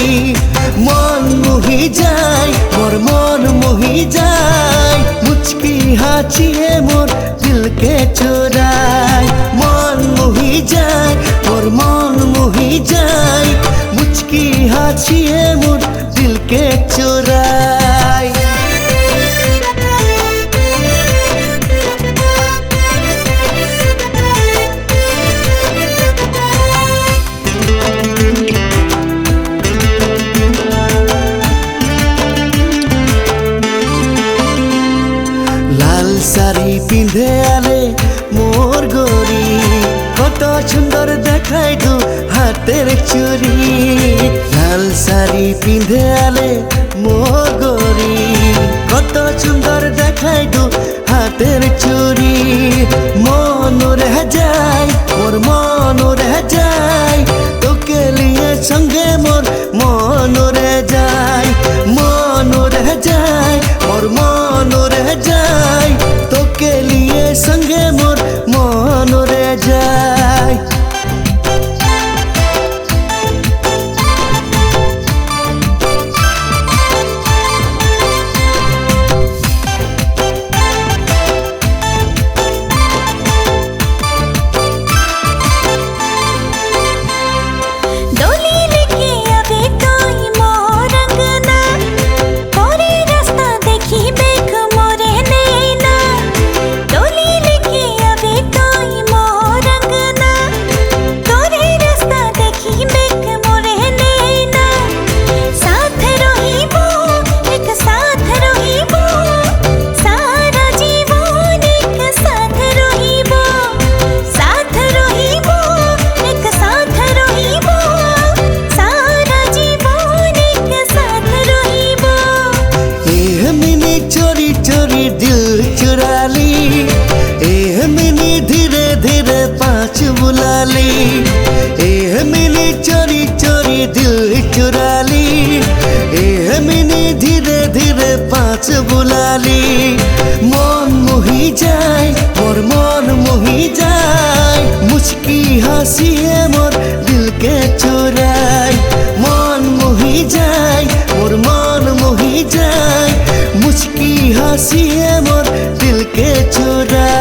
मन मोही जाय मोर मन मोही जाय मुचकी हाचिए मोर दिल के चोराय मन मोही जाय मोर मन मोही जाय मुचकी हाचिए मोर दिल के चोराय। लाल साड़ी पिंधे आले मोर गोरी कत सुंदर देखाय दो हाथेर चूड़ी। लाल साड़ी पिंधे आले मोर गोरी कत सुंदर देखाय दो हाथेर चूड़ी। मन रह जाए मोर मन रह जाए तोके लिए संगे मोर मन रह जाए मन रह जाए मोर मन रह जाए तोके लिए संगे मोर मन रह जाए। चोरी चोरी दिल चुरा ली ए मिनी धीरे धीरे पाँच बुला ली ए मिनी चोरी चोरी दिल चुरा ली ए मिनी धीरे धीरे पाँच बुला ली। मन मोही जाए मोर मन मोही जाए मुचकी हंसिए मोर दिल के चुराए मन मोही जाए मोर मन मोही जाए मुचकी हंसिए मोर दिल के चुराए।